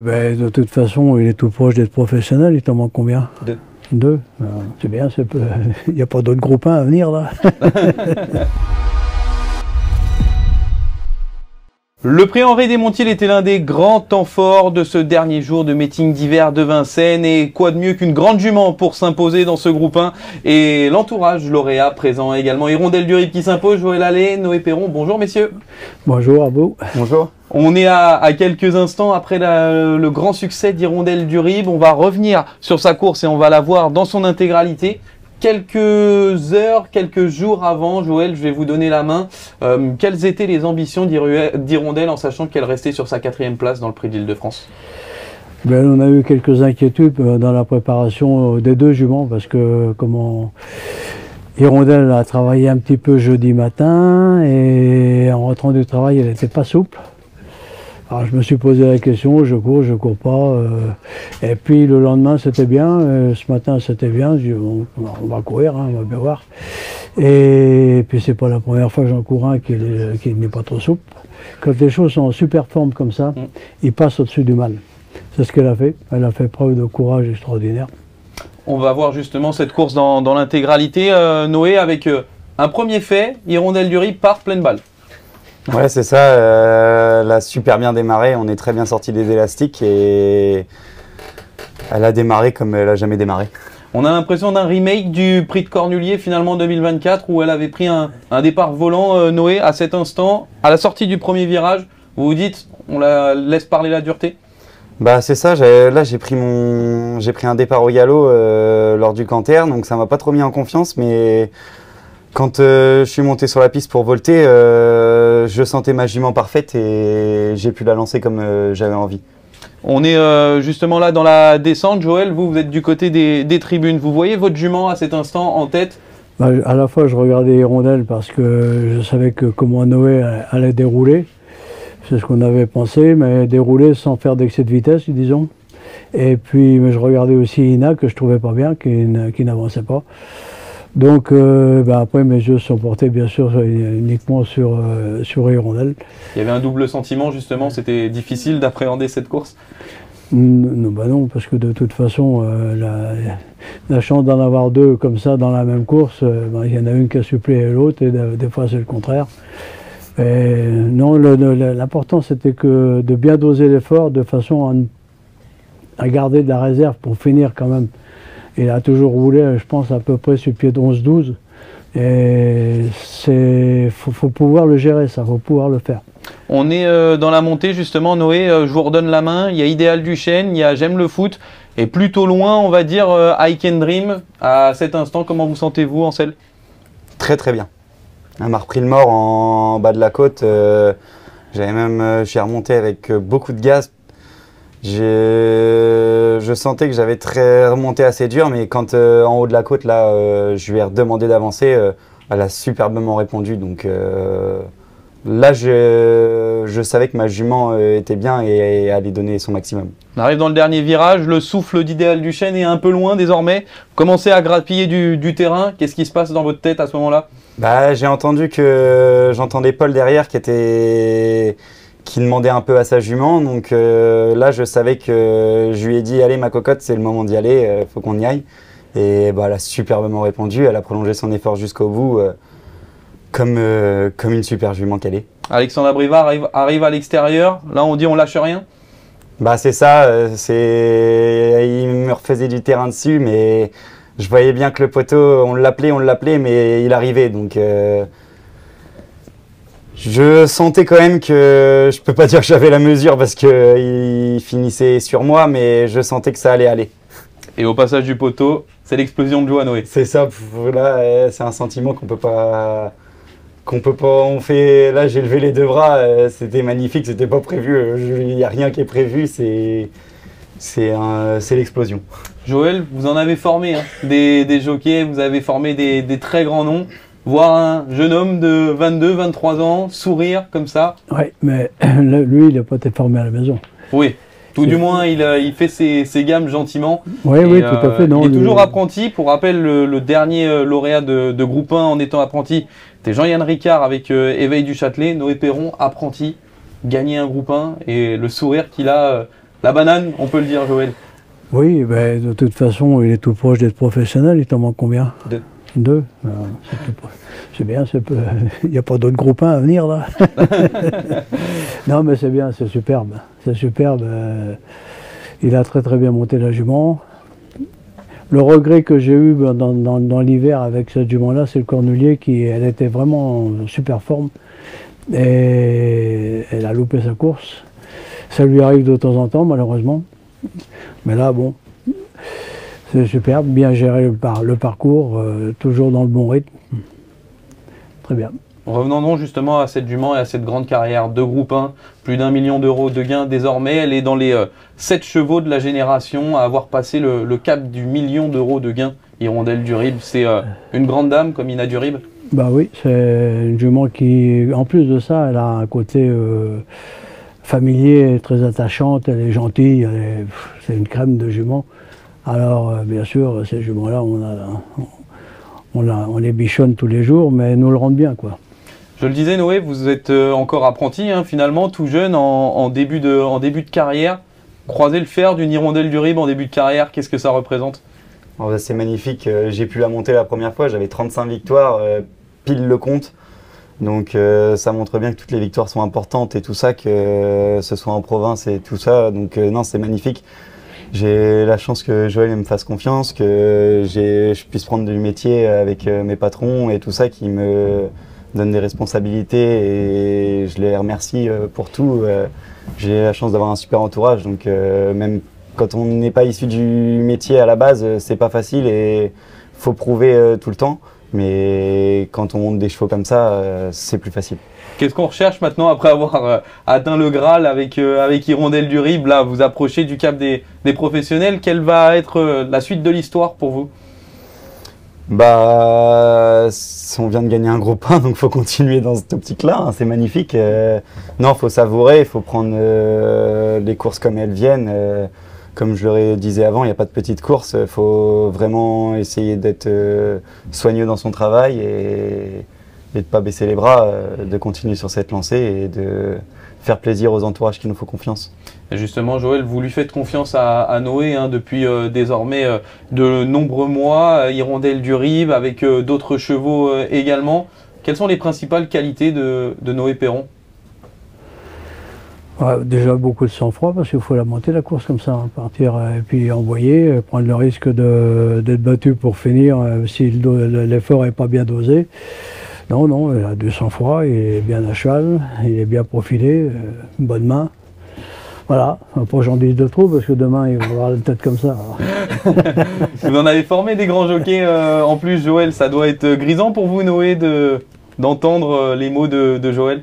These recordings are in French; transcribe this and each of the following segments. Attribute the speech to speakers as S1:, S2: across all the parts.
S1: Ben, de toute façon, il est tout proche d'être professionnel. Il t'en manque combien?
S2: Deux.
S1: Deux. C'est bien, il n'y a pas d'autres groupes 1 à venir là.
S2: Le prix Henri Desmontiers était l'un des grands temps forts de ce dernier jour de meeting d'hiver de Vincennes. Et quoi de mieux qu'une grande jument pour s'imposer dans ce groupe 1 et l'entourage lauréat présent également. Hirondelle du Rib qui s'impose, Joël Allais, Noé Perron. Bonjour messieurs.
S1: Bonjour à vous.
S2: Bonjour. On est à quelques instants après le grand succès d'Hirondelle du Rib. On va revenir sur sa course et on va la voir dans son intégralité. Quelques heures, quelques jours avant, Joël, je vais vous donner la main. Quelles étaient les ambitions d'Hirondelle en sachant qu'elle restait sur sa 4e place dans le Prix d'Île-de-France?
S1: Ben, on a eu quelques inquiétudes dans la préparation des deux juments parce que Hirondelle a travaillé un petit peu jeudi matin et en rentrant du travail, elle n'était pas souple. Alors je me suis posé la question, je cours pas. Et puis le lendemain c'était bien, ce matin c'était bien, je dis, bon, on va courir, hein, on va bien voir. Et puis c'est pas la première fois que j'en cours un qui n'est pas trop souple. Quand les choses sont en super forme comme ça, il passe au-dessus du mal. C'est ce qu'elle a fait, elle a fait preuve de courage extraordinaire. On va voir justement cette course dans l'intégralité, Noé, avec un premier fait, Hirondelle du Rib part pleine balle.
S3: Ouais, c'est ça, elle a super bien démarré, on est très bien sorti des élastiques et elle a démarré comme elle n'a jamais démarré.
S2: On a l'impression d'un remake du Prix de Cornulier finalement 2024 où elle avait pris un départ volant, Noé, à cet instant, à la sortie du premier virage, vous vous dites, on la laisse parler la dureté?
S3: Bah c'est ça, là j'ai pris un départ au galop lors du Canter, donc ça m'a pas trop mis en confiance, mais quand je suis monté sur la piste pour volter, je sentais ma jument parfaite et j'ai pu la lancer comme j'avais envie.
S2: On est justement là dans la descente. Joël, vous êtes du côté des tribunes. Vous voyez votre jument à cet instant en tête?
S1: Bah, à la fois, je regardais Hirondelle parce que je savais que comment Noé allait dérouler. C'est ce qu'on avait pensé, mais dérouler sans faire d'excès de vitesse, disons. Et puis, mais je regardais aussi Ina, que je trouvais pas bien, qui n'avançait pas. Donc après mes yeux se sont portés bien sûr uniquement sur Hirondelle.
S2: Il y avait un double sentiment justement, c'était difficile d'appréhender cette course?
S1: Non, parce que de toute façon la chance d'en avoir deux comme ça dans la même course, il y en a une qui a suppléé l'autre et des fois c'est le contraire. Et non, l'important c'était que de bien doser l'effort de façon à garder de la réserve pour finir quand même. Il a toujours roulé, je pense, à peu près sur le pied de 11-12. Et faut pouvoir le gérer, ça, faut pouvoir le faire.
S2: On est dans la montée, justement, Noé, je vous redonne la main. Il y a Idéal du Chêne, il y a J'aime le foot. Et plutôt loin, on va dire, I Can Dream. À cet instant, comment vous sentez-vous en selle?
S3: Très très bien. Elle m'a repris le mort en bas de la côte. Je suis remonté avec beaucoup de gaz. Je sentais que j'avais remonté assez dur, mais quand en haut de la côte, là, je lui ai redemandé d'avancer, elle a superbement répondu. Donc là, je savais que ma jument était bien et allait donner son maximum.
S2: On arrive dans le dernier virage, le souffle d'Idéal du Chêne est un peu loin désormais. Vous commencez à grappiller du terrain, qu'est-ce qui se passe dans votre tête à ce moment-là?
S3: Bah, j'entendais Paul derrière qui demandait un peu à sa jument, donc là je savais que je lui ai dit allez ma cocotte, c'est le moment d'y aller, faut qu'on y aille. Et bah, elle a superbement répondu, elle a prolongé son effort jusqu'au bout, comme une super jument qu'elle est.
S2: Alexandre Abrivard arrive à l'extérieur, là on dit on lâche rien?
S3: Bah c'est ça, il me refaisait du terrain dessus, mais je voyais bien que le poteau, on l'appelait, mais il arrivait, donc je sentais quand même que, je peux pas dire que j'avais la mesure parce qu'il finissait sur moi, mais je sentais que ça allait aller.
S2: Et au passage du poteau, c'est l'explosion de joie, Noé.
S3: C'est ça, là c'est un sentiment qu'on peut pas, là j'ai levé les deux bras, c'était magnifique, c'était pas prévu, il n'y a rien qui est prévu, c'est l'explosion.
S2: Joël, vous en avez formé hein, des jockeys, vous avez formé des très grands noms. Voir un jeune homme de 22, 23 ans sourire comme ça.
S1: Oui, mais lui, il n'a pas été formé à la maison.
S2: Oui, tout du moins, il fait ses gammes gentiment.
S1: Oui, oui, tout à fait. Non,
S2: il est toujours apprenti. Pour rappel, le dernier lauréat de groupe 1 en étant apprenti, c'était Jean-Yann Ricard avec Éveil du Châtelet. Noé Perron, apprenti, gagné un groupe 1 et le sourire qu'il a La banane, on peut le dire, Joël.
S1: Oui, ben, de toute façon, il est tout proche d'être professionnel. Il t'en manque combien? Deux. C'est bien, il n'y a pas d'autres groupes 1 à venir là. Non, mais c'est bien, c'est superbe. C'est superbe. Il a très très bien monté la jument. Le regret que j'ai eu dans l'hiver avec cette jument-là, c'est le cornulier elle était vraiment en super forme. Et elle a loupé sa course. Ça lui arrive de temps en temps, malheureusement. Mais là, bon, c'est superbe, bien géré le parcours, toujours dans le bon rythme. Très bien.
S2: Revenons donc justement à cette jument et à cette grande carrière de groupe 1, plus d'1 million d'euros de gains désormais. Elle est dans les 7 chevaux de la génération à avoir passé le cap du 1 million d'euros de gains. Hirondelle du Rib, c'est une grande dame comme Ina du Rib.
S1: Bah oui, c'est une jument qui, en plus de ça, elle a un côté familier, très attachante, elle est gentille, c'est une crème de jument. Alors bien sûr, ces juments-là, on les bichonne tous les jours, mais elles nous le rendent bien, quoi.
S2: Je le disais, Noé, vous êtes encore apprenti, hein, finalement, tout jeune, en début de carrière. Croiser le fer d'une Hirondelle du Rib en début de carrière, qu'est-ce que ça représente?
S3: C'est magnifique, j'ai pu la monter la première fois, j'avais 35 victoires, pile le compte. Donc ça montre bien que toutes les victoires sont importantes et tout ça, que ce soit en province et tout ça. Donc non, c'est magnifique. J'ai la chance que Joël me fasse confiance, que je puisse prendre du métier avec mes patrons et tout ça, qui me donnent des responsabilités, et je les remercie pour tout. J'ai la chance d'avoir un super entourage, donc même quand on n'est pas issu du métier à la base, c'est pas facile et faut prouver tout le temps. Mais quand on monte des chevaux comme ça, c'est plus facile.
S2: Qu'est-ce qu'on recherche maintenant après avoir atteint le Graal avec Hirondelle du Rib? Là, vous approchez du cap des professionnels. Quelle va être la suite de l'histoire pour vous?
S3: Bah, on vient de gagner un gros pain, donc il faut continuer dans cette optique-là. Hein, c'est magnifique. Non, il faut savourer, il faut prendre les courses comme elles viennent. Comme je le disais avant, il n'y a pas de petites courses. Il faut vraiment essayer d'être soigneux dans son travail et de ne pas baisser les bras, de continuer sur cette lancée et de faire plaisir aux entourages qui nous font confiance.
S2: Et justement, Joël, vous lui faites confiance à Noé hein, depuis désormais de nombreux mois, Hirondelle du Rib, avec d'autres chevaux également. Quelles sont les principales qualités de Noé Perron?
S1: Ouais, déjà beaucoup de sang-froid parce qu'il faut la monter la course comme ça, hein, partir et puis envoyer, prendre le risque d'être battu pour finir si l'effort n'est pas bien dosé. Non, non, il a du sang-froid, il est bien à cheval, il est bien profilé, une bonne main. Voilà, pas j'en dise de trop parce que demain il va avoir la tête comme ça.
S2: Vous en avez formé des grands jockeys en plus, Joël, ça doit être grisant pour vous, Noé, d'entendre les mots de Joël.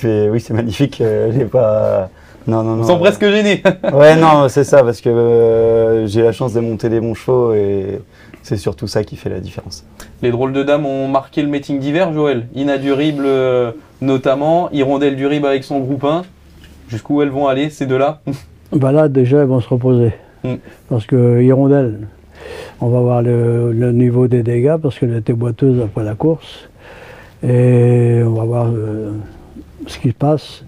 S3: Oui, c'est magnifique. J'ai pas. Non, non, non.
S2: Ils sont presque gênés.
S3: Ouais, non, c'est ça, parce que j'ai la chance de monter des bons chevaux et c'est surtout ça qui fait la différence.
S2: Les drôles de dames ont marqué le meeting d'hiver, Joël. Ina du Rib notamment, Hirondelle du Rib avec son groupe 1. Jusqu'où elles vont aller, ces deux-là?
S1: Bah là, déjà, elles vont se reposer. Parce que Hirondelle, on va voir le niveau des dégâts parce qu'elle était boiteuse après la course. Et on va voir ce qui se passe.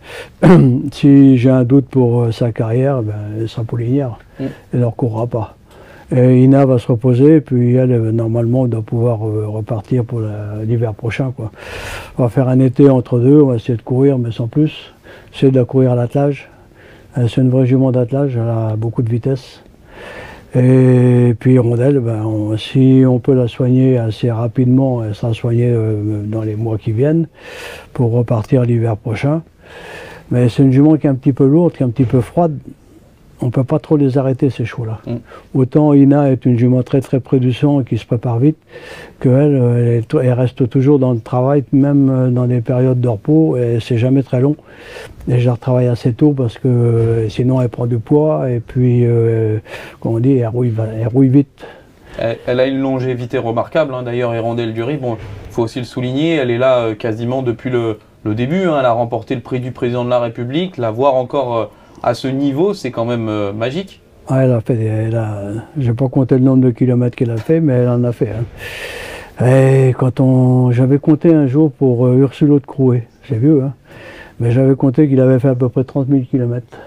S1: Si j'ai un doute pour sa carrière, ben, elle sera poulinière. Elle ne recourra pas. Et Ina va se reposer, et puis elle, normalement, doit pouvoir repartir pour l'hiver prochain, quoi. On va faire un été entre deux, on va essayer de courir, mais sans plus. Essayer de la courir à l'attelage. C'est une vraie jument d'attelage, elle a beaucoup de vitesse. Et puis Hirondelle, ben, si on peut la soigner assez rapidement, elle sera soignée dans les mois qui viennent pour repartir l'hiver prochain. Mais c'est une jument qui est un petit peu lourde, qui est un petit peu froide. On ne peut pas trop les arrêter, ces chevaux-là. Autant Ina est une jument très très près du sang et qui se prépare vite, qu'elle elle reste toujours dans le travail, même dans des périodes de repos, et c'est jamais très long. Et je la retravaille assez tôt parce que sinon elle prend du poids et puis, comme on dit, elle rouille vite.
S2: Elle a une longévité remarquable, hein, d'ailleurs, Hirondelle du Rib. Bon, faut aussi le souligner, elle est là quasiment depuis le début. Hein, elle a remporté le prix du président de la République. La voir encore à ce niveau, c'est quand même magique.
S1: Ah, elle a fait, j'ai pas compté le nombre de kilomètres qu'elle a fait, mais elle en a fait. Hein. Et j'avais compté un jour pour Ursulo de Crouet, c'est vieux, hein, mais j'avais compté qu'il avait fait à peu près 30 000 kilomètres.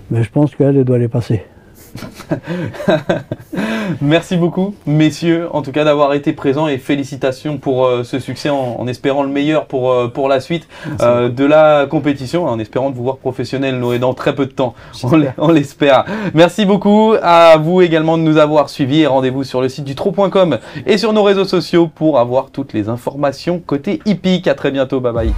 S1: Mais je pense qu'elle doit les passer.
S2: Merci beaucoup, messieurs, en tout cas d'avoir été présents et félicitations pour ce succès en espérant le meilleur pour la suite de la compétition, en espérant de vous voir professionnel Noé dans très peu de temps, on l'espère. Merci beaucoup à vous également de nous avoir suivis et rendez-vous sur le site du trot.com et sur nos réseaux sociaux pour avoir toutes les informations côté hippique. À très bientôt, bye bye.